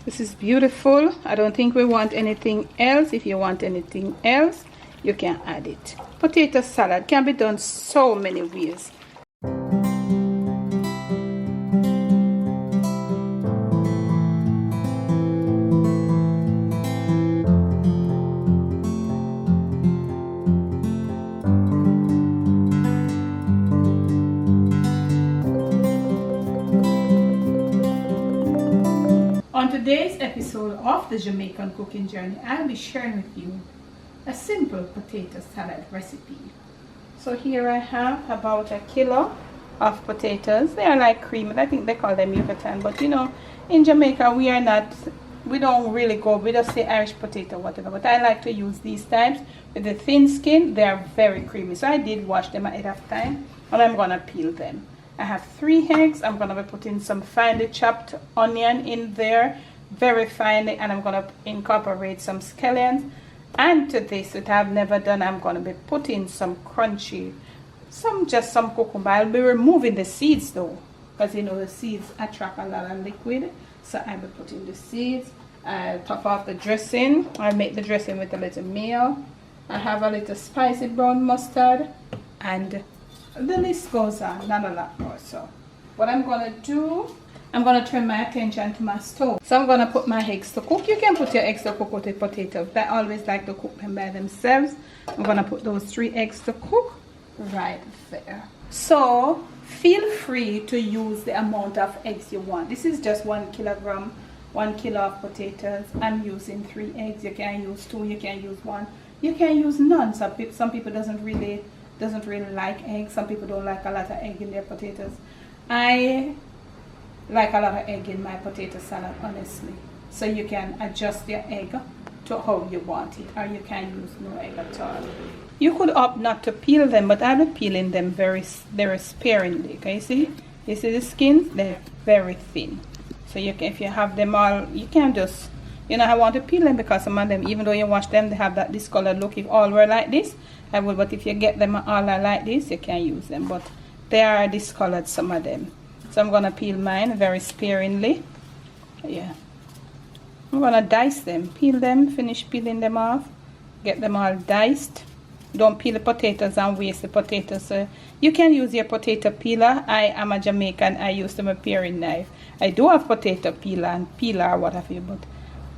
This is beautiful. I don't think we want anything else. If you want anything else, you can add it. Potato salad can be done so many ways. On today's episode of the Jamaican Cooking Journey, I'll be sharing with you a simple potato salad recipe. So here I have about a kilo of potatoes. They are like creamy. I think they call them Yucatan, but you know, in Jamaica we don't really go, we just say Irish potato, whatever. But I like to use these types with the thin skin. They are very creamy. So I did wash them ahead of time, and I'm gonna peel them. I have 3 eggs. I'm going to be putting some finely chopped onion in there, very finely, and I'm going to incorporate some scallions. And to this, which I've never done, I'm going to be putting some crunchy, just some cucumber. I'll be removing the seeds though, because you know the seeds attract a lot of liquid. So I'll be putting the seeds. I'll top off the dressing. I'll make the dressing with a little meal. I have a little spicy brown mustard, and the list goes on, not a lot more. So what I'm going to do, I'm going to turn my attention to my stove. So I'm going to put my eggs to cook. You can put your eggs to cook with the potatoes. I always like to cook them by themselves. I'm going to put those 3 eggs to cook right there. So feel free to use the amount of eggs you want. This is just 1 kilogram, 1 kilo of potatoes. I'm using 3 eggs. You can use 2, you can use 1, you can use none. Some people doesn't really like eggs. Some people don't like a lot of egg in their potatoes. I like a lot of egg in my potato salad, honestly. So you can adjust your egg to how you want it, or you can use no egg at all. You could opt not to peel them, but I'll be peeling them very sparingly. Okay, you see the skins? They're very thin. So you can, if you have them all, you can just, you know, I want to peel them because some of them, even though you wash them, they have that discolored look. If all were like this, I would, but if you get them all like this, you can use them, but they are discolored, some of them. So I'm gonna peel mine very sparingly. Yeah, I'm gonna dice them, peel them, finish peeling them off, get them all diced. Don't peel the potatoes and waste the potatoes. So you can use your potato peeler. I am a Jamaican. I use them a paring knife. I do have potato peeler and peeler or what have you, but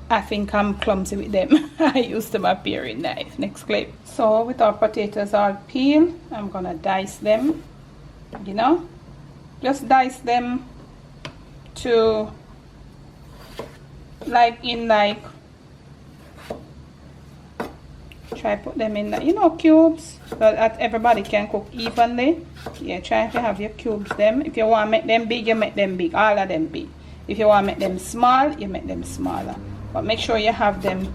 I think I'm clumsy with them. I use them a paring knife. Next clip. So with our potatoes all peeled, I'm gonna dice them. You know, just dice them to try put them in the, you know, cubes, so that everybody can cook evenly. Yeah, try to have your cubes them. If you want to make them big, you make them big, all of them big. If you want to make them small, you make them smaller. But make sure you have them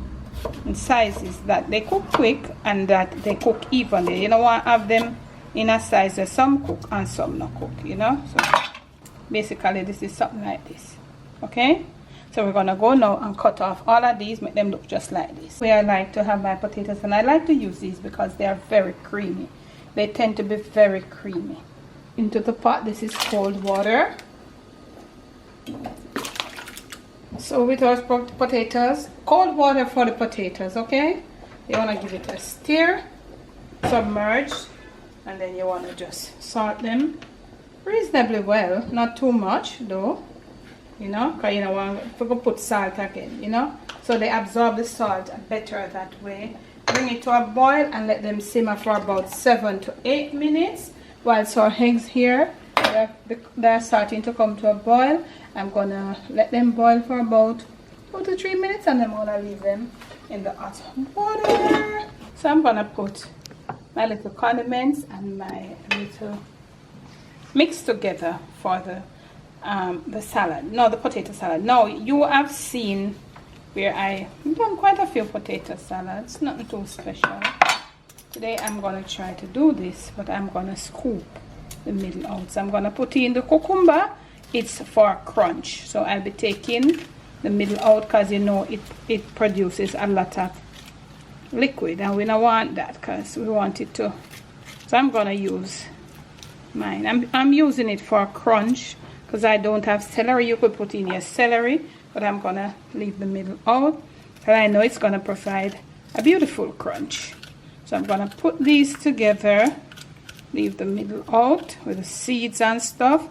in sizes that they cook quick and that they cook evenly. You don't want to have them in a size where some cook and some not cook, you know. So basically this is something like this. Okay, so we're gonna go now and cut off all of these, make them look just like this. Where I like to have my potatoes, and I like to use these because they are very creamy. They tend to be very creamy. Into the pot, this is cold water. So with our potatoes, cold water for the potatoes, okay? You want to give it a stir, submerge, and then you want to just salt them reasonably well, not too much though, you know, because you don't want to put salt again, you know, so they absorb the salt better that way. Bring it to a boil and let them simmer for about 7 to 8 minutes. Whilst our eggs here, they're starting to come to a boil. I'm gonna let them boil for about 2 to 3 minutes, and I'm gonna leave them in the hot water. So I'm gonna put my little condiments and my little mix together for the salad. No, the potato salad. Now you have seen where I've done quite a few potato salads. Nothing too special. Today I'm gonna try to do this, but I'm gonna scoop the middle out. So I'm gonna put in the cucumber. It's for crunch, so I'll be taking the middle out because you know it produces a lot of liquid, and we don't want that because we want it to. So I'm gonna use mine. I'm using it for crunch because I don't have celery. You could put in your celery but I'm gonna leave the middle out, and I know it's gonna provide a beautiful crunch. So I'm gonna put these together, leave the middle out with the seeds and stuff,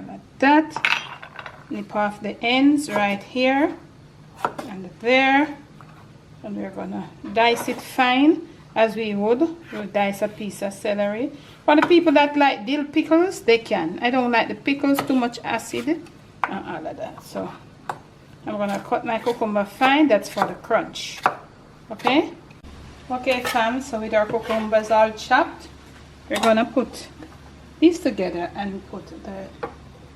like that. Nip off the ends right here and there, and we're gonna dice it fine as we would. We'll dice a piece of celery. For the people that like dill pickles, they can. I don't like the pickles, too much acid and all of that. So I'm gonna cut my cucumber fine. That's for the crunch. Okay? Okay, fam, so with our cucumbers all chopped, we're gonna put these together and put the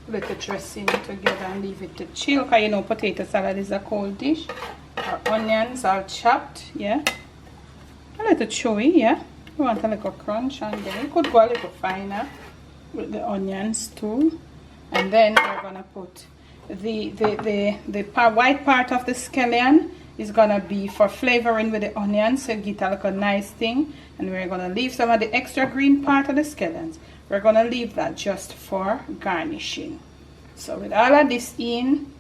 little dressing together and leave it to chill, because you know potato salad is a cold dish. Our onions all chopped, yeah, a little chewy, yeah. We want a little crunch, and then you could go a little finer with the onions too. And then we're gonna put the white part of the scallion is gonna be for flavoring with the onions, so you get a little nice thing. And we're gonna leave some of the extra green part of the scallions. We're gonna leave that just for garnishing. So with all of this in,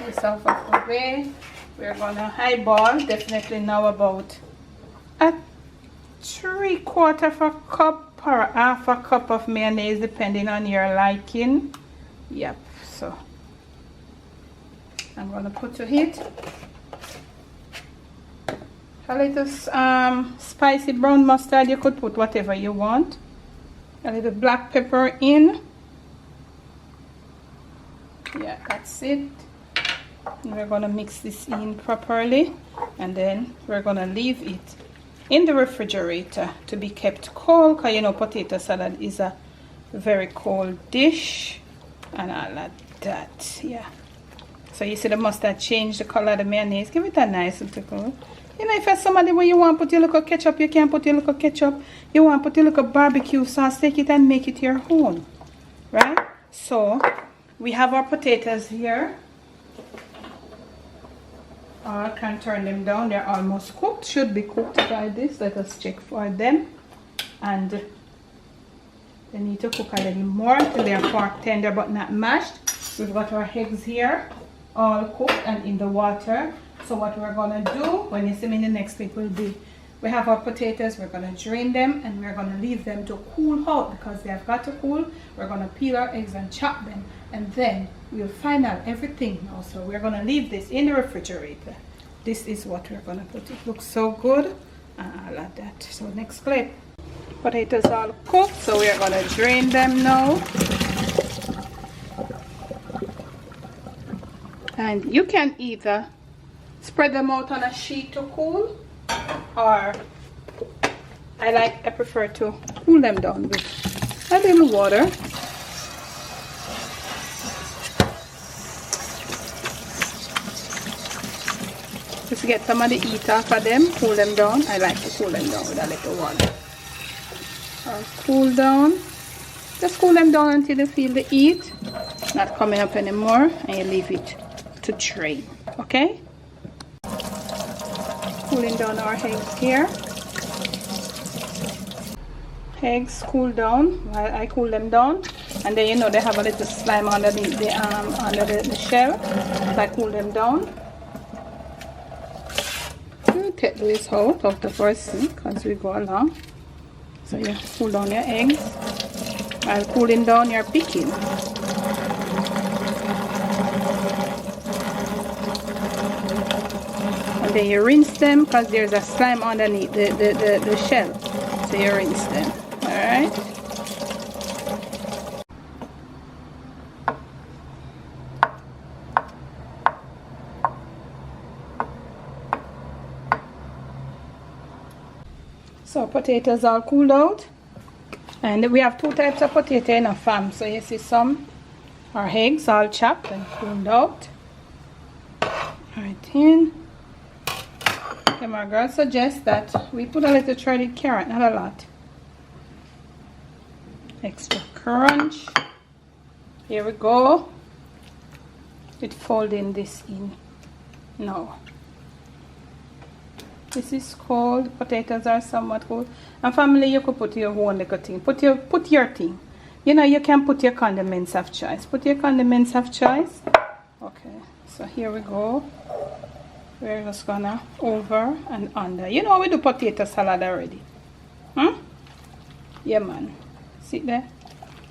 this out of the way, we're gonna highball definitely now about a 3/4 cup or half a cup of mayonnaise, depending on your liking. Yep, so I'm gonna put to it a little spicy brown mustard. You could put whatever you want. A little black pepper in. Yeah, that's it. And we're gonna mix this in properly, and then we're gonna leave it in the refrigerator to be kept cold, because you know potato salad is a very cold dish and all of that. Yeah, so you see the mustard change the color of the mayonnaise. Give it a nice little color. You know, if you're somebody where you want to put your little ketchup, you can put your little ketchup. You want to put your little barbecue sauce, take it and make it your own, right? So we have our potatoes here. I can turn them down. They're almost cooked, should be cooked by this. Let us check for them. And they need to cook a little more till they're pork tender but not mashed. We've got our eggs here all cooked and in the water. So what we're gonna do when you see me in the next clip will be, we have our potatoes, we're gonna drain them and we're gonna leave them to cool out, because they have got to cool. We're gonna peel our eggs and chop them, and then we'll find out everything now. So we're gonna leave this in the refrigerator. This is what we're gonna put. It looks so good and all of that. So next clip. Potatoes all cooked, so we're gonna drain them now. And you can either spread them out on a sheet to cool, or I prefer to cool them down with a little water. Just get some of the heat off of them, cool them down. I like to cool them down with a little water. Or cool down. Just cool them down until you feel the heat not coming up anymore, and you leave it to drain. Okay? Cooling down our eggs here. Eggs cool down while I cool them down, and then you know they have a little slime underneath the shell. So I cool them down. We'll take this out of the first sink as we go along. So you cool down your eggs while cooling down your pickle. And then you rinse them, because there's a slime underneath the shell. So you rinse them. Alright? So potatoes all cooled out. And we have two types of potato in a farm. So you see some are eggs all chopped and cooled out. Right in. Okay, my girl suggests that we put a little shredded carrot, not a lot. Extra crunch. Here we go. With folding this in now. This is cold. Potatoes are somewhat cold. And family, you could put your own little thing. Put your thing. You know, you can put your condiments of choice. Put your condiments of choice. Okay, so here we go. We're just gonna over and under. You know we do potato salad already. Yeah, man. See there?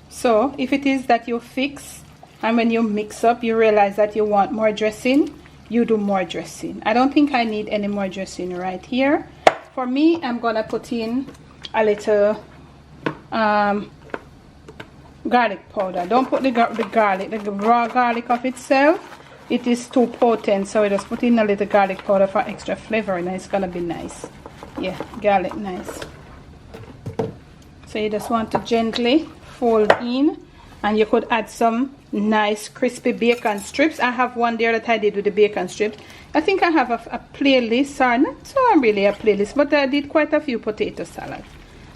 So if it is that you fix and when you mix up you realize that you want more dressing, you do more dressing. I don't think I need any more dressing right here. For me, I'm gonna put in a little garlic powder. Don't put the garlic, the raw garlic of itself. It is too potent, so we just put in a little garlic powder for extra flavor, and it's gonna be nice. Yeah, garlic nice. So you just want to gently fold in, and you could add some nice crispy bacon strips. I have one there that I did with the bacon strips. I think I have a playlist, or not so really a playlist, but I did quite a few potato salad.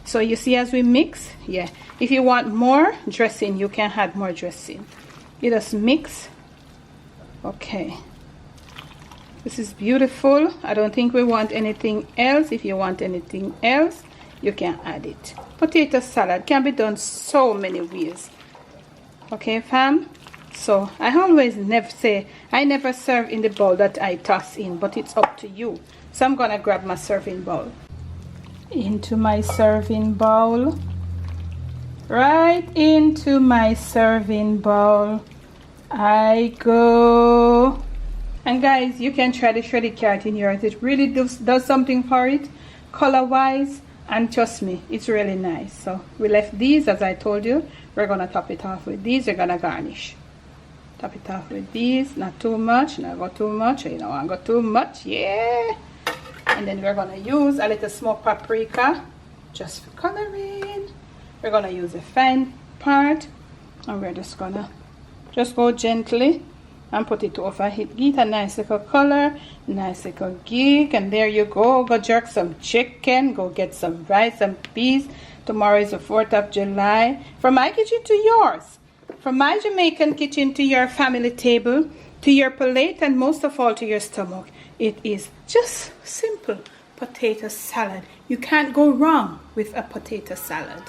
So you see as we mix, yeah, if you want more dressing you can add more dressing. You just mix. Okay, this is beautiful. I don't think we want anything else. If you want anything else you can add it. Potato salad can be done so many ways. Okay fam, so I always never serve in the bowl that I toss in, but it's up to you. So I'm gonna grab my serving bowl. Into my serving bowl, right into my serving bowl I go. And guys, you can try the shredded carrot in yours. It really does something for it color wise, and trust me, it's really nice. So we left these, as I told you. We're gonna top it off with these. We're gonna garnish. Top it off with these, not too much, not go too much. You know, I got too much, yeah. And then we're gonna use a little smoked paprika just for coloring. We're gonna use the fine part, and we're just gonna go gently and put it over. Get a nice little color, nice little gig, and there you go. Go jerk some chicken, go get some rice and peas. Tomorrow is the 4th of July. From my kitchen to yours, from my Jamaican kitchen to your family table, to your plate, and most of all to your stomach. It is just simple potato salad. You can't go wrong with a potato salad.